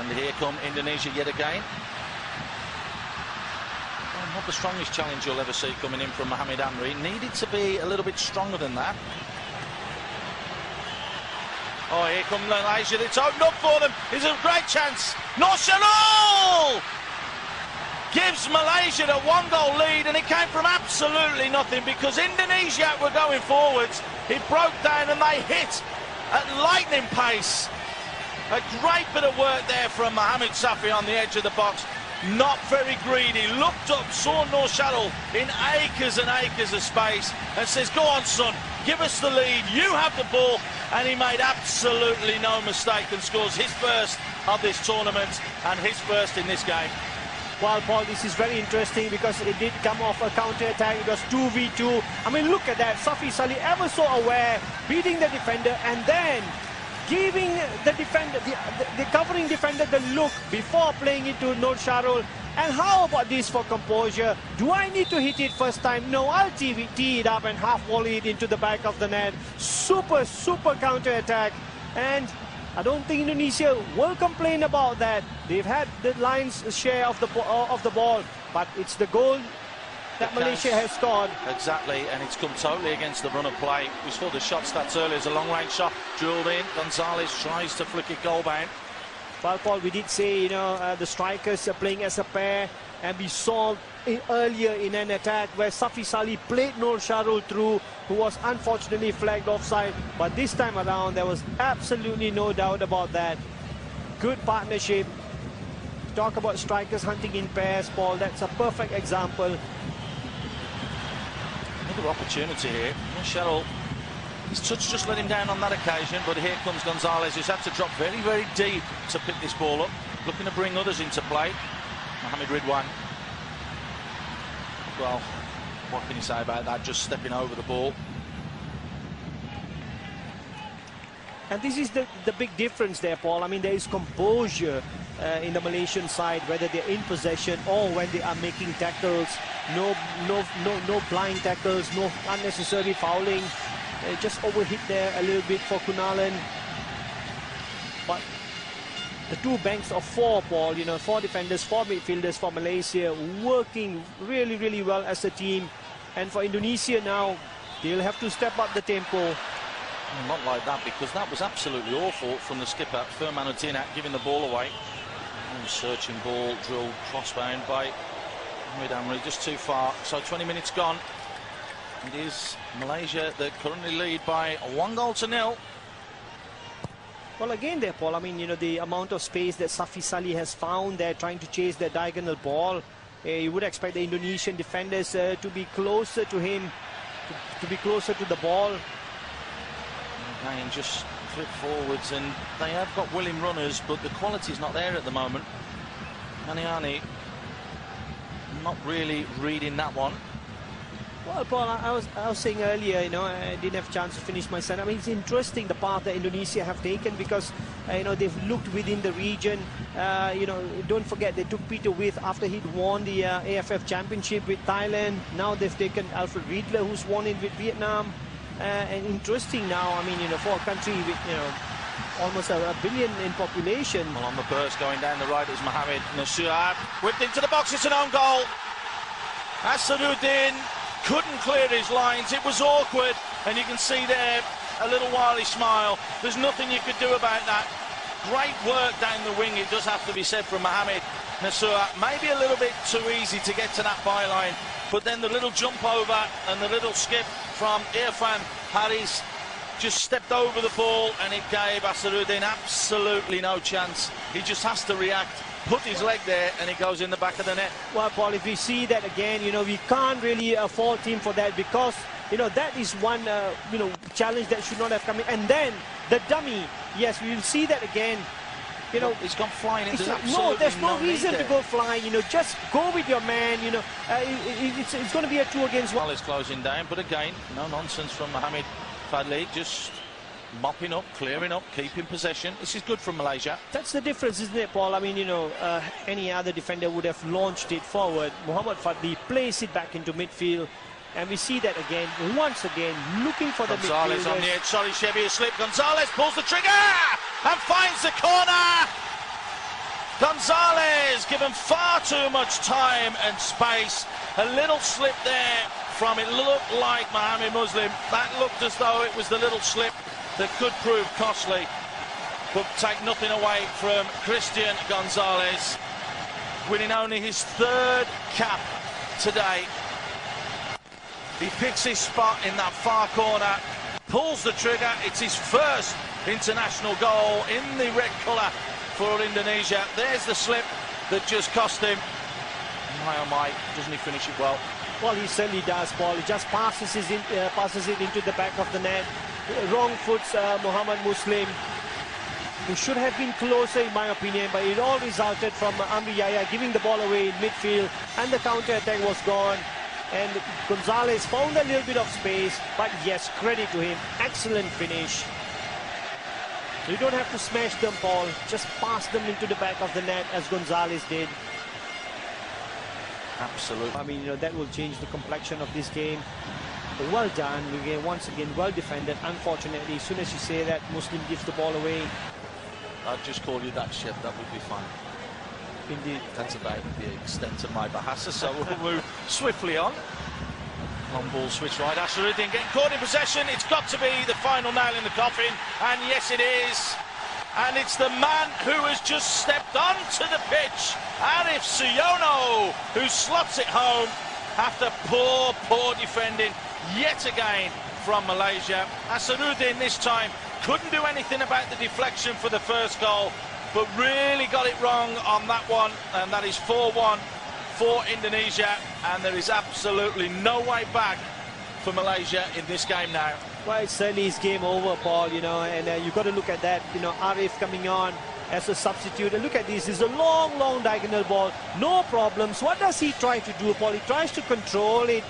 And here come Indonesia yet again. Well, not the strongest challenge you'll ever see coming in from Mohamed Amri. Needed to be a little bit stronger than that. Oh, here come Malaysia. It's opened up for them. It's a great chance. Nur Sharul gives Malaysia the 1-goal lead, and it came from absolutely nothing because Indonesia were going forwards. It broke down and they hit at lightning pace. A great bit of work there from Mohamed Safi on the edge of the box. Not very greedy. Looked up, saw Nur Sharul in acres and acres of space and says, go on, son, give us the lead. You have the ball. And he made absolutely no mistake and scores his first of this tournament and his first in this game. Well, Paul, this is very interesting because it did come off a counter-attack. It was 2v2. I mean, look at that. Safi Salih ever so aware, beating the defender and then giving the defender, the covering defender the look before playing it to Nur Sharul. And how about this for composure? Do I need to hit it first time? No, I'll tee it up and half volley it into the back of the net. Super counter-attack. And I don't think Indonesia will complain about that. They've had the Lions' share of the ball, but it's the goal that Malaysia has scored. Exactly, and it's come totally against the run of play. We saw the shot stats earlier. It's a long-range shot drilled in. Gonzalez tries to flick it goal-bound. Well, Paul, we did say, the strikers are playing as a pair, and we saw earlier in an attack where Safi Salih played Nur Sharul through, who was unfortunately flagged offside. But this time around, there was absolutely no doubt about that. Good partnership. Talk about strikers hunting in pairs, Paul. That's a perfect example. Another opportunity here. Nur Sharul. His touch just let him down on that occasion, but here comes Gonzalez, who's had to drop very, very deep to pick this ball up, looking to bring others into play. Mohamed Ridwan. Well, what can you say about that? Just stepping over the ball. And this is the big difference there, Paul. I mean, there is composure in the Malaysian side, whether they're in possession or when they are making tackles. No blind tackles, no unnecessary fouling. Just overhit there a little bit for Kunalan. But the two banks of four, Paul, 4 defenders, 4 midfielders for Malaysia, working really, really well as a team. And for Indonesia now, they'll have to step up the tempo. Not like that, because that was absolutely awful from the skipper, Firman Utinat, giving the ball away. And searching ball, drilled crossbound by Mohamed Amri, just too far. So 20 minutes gone. It is Malaysia that currently lead by 1-0. Well, again there, Paul, I mean, the amount of space that Safi Salih has found there trying to chase the diagonal ball. You would expect the Indonesian defenders to be closer to him, to be closer to the ball. Again, just flip forwards, and they have got willing runners, but the quality's not there at the moment. Maniani not really reading that one. Well, Paul, I was saying earlier, I didn't have a chance to finish my sentence. I mean, it's interesting the path that Indonesia have taken because, they've looked within the region. Don't forget they took Peter With after he'd won the AFF Championship with Thailand. Now they've taken Alfred Riedler, who's won it with Vietnam. And interesting now, I mean, for a country with, almost a billion in population. Well, on the burst going down the right is Mohamed Nasuhat. Whipped into the box, it's an own goal. Asaduddin couldn't clear his lines. It was awkward, and you can see there a little wily smile. There's nothing you could do about that. Great work down the wing, it does have to be said, from Mohamed Nasuhat. Maybe a little bit too easy to get to that byline, but then the little jump over and the little skip from Irfan Haris just stepped over the ball, and it gave Asaduddin absolutely no chance. He just has to react, put his leg there, and it goes in the back of the net. Well, Paul, if we see that again, we can't really fault him for that because, that is one, challenge that should not have come in. And then the dummy, yes, we will see that again. He's gone flying into no, there's no reason to go flying. Just go with your man. It's going to be a 2 against 1. Well, it's closing down, but again, no nonsense from Mohamed Fadli, just mopping up, clearing up, keeping possession. This is good from Malaysia. That's the difference, isn't it, Paul? I mean, any other defender would have launched it forward. Mohamed Fadli plays it back into midfield. And we see that again, once again, looking for the midfielders. Gonzalez on the edge. Sorry, Chevy has slipped. Gonzalez pulls the trigger and finds the corner. Gonzalez given far too much time and space. A little slip there from, it looked like Mohamed Muslim. That looked as though it was the little slip that could prove costly, but take nothing away from Christian Gonzalez, winning only his 3rd cap today. He picks his spot in that far corner, pulls the trigger. It's his 1st international goal in the red colour for Indonesia. There's the slip that just cost him. My oh my, doesn't he finish it well? Well, he certainly does, Paul. He just passes it into the back of the net. Wrong foots Mohamed Muslim, who should have been closer in my opinion, but it all resulted from Amri Yahya giving the ball away in midfield, and the counter-attack was gone. And Gonzalez found a little bit of space, but yes, credit to him. Excellent finish. So you don't have to smash them, Paul. Just pass them into the back of the net as Gonzalez did. Absolutely. I mean, that will change the complexion of this game. But well done. Once again, well defended. Unfortunately, as soon as you say that, Muslim gives the ball away. I'd just call you that, Chef. That would be fine. Indeed. That's about the extent of my bahasa, so we'll move swiftly on. Long ball switch right. Asharuddin getting caught in possession. It's got to be the final nail in the coffin, and yes, it is. And it's the man who has just stepped onto the pitch, Arif Suyono, who slots it home after poor defending yet again from Malaysia. Asharuddin this time couldn't do anything about the deflection for the first goal, but really got it wrong on that one, and that is 4-1 for Indonesia, and there is absolutely no way back for Malaysia in this game now. Well, it's certainly his game over, Paul, and you've got to look at that, Arif coming on as a substitute. And look at this, it's a long diagonal ball, no problems. What does he try to do, Paul? He tries to control it,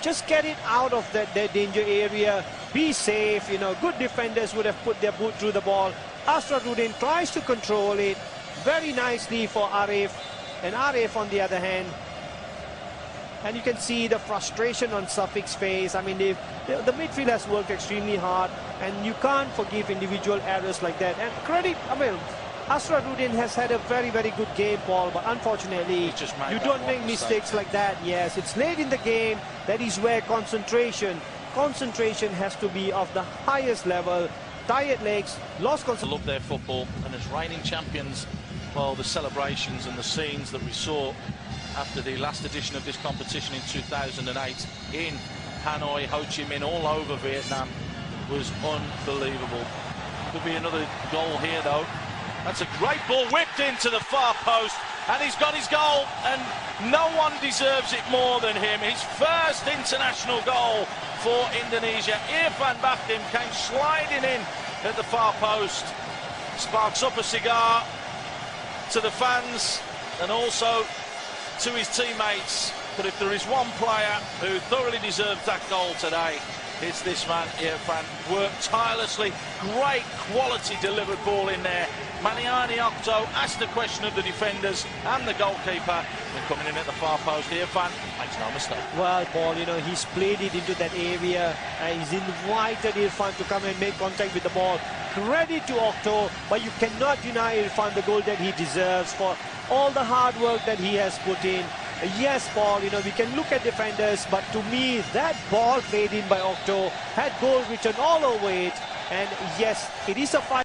just get it out of that danger area, be safe, good defenders would have put their boot through the ball. Asharuddin tries to control it very nicely for Arif, and Arif on the other hand, and you can see the frustration on Safiq's face. I mean, the midfield has worked extremely hard, and you can't forgive individual errors like that. And credit, Asharuddin has had a very good game, Paul, but unfortunately, you don't make mistakes like that. Yes, it's late in the game. That is where concentration has to be of the highest level. Tired legs, lost concentration. Love their football, and as reigning champions, well, the celebrations and the scenes that we saw after the last edition of this competition in 2008 in Hanoi, Ho Chi Minh, all over Vietnam, was unbelievable. Could be another goal here though. That's a great ball whipped into the far post, and he's got his goal, and no one deserves it more than him. His 1st international goal for Indonesia. Irfan Bahdim came sliding in at the far post, sparks up a cigar to the fans and also to his teammates. But if there is one player who thoroughly deserves that goal today, it's this man, Irfan. Worked tirelessly, great quality delivered ball in there. Maniani Octo asked the question of the defenders and the goalkeeper, and coming in at the far post, Irfan makes no mistake. Well, Paul, he's played it into that area, and he's invited Irfan to come and make contact with the ball. Credit to Octo, but you cannot deny Irfan the goal that he deserves for all the hard work that he has put in. Yes, Paul, we can look at defenders, but to me, that ball played in by Octo had goal written all over it. And yes, it is a fight.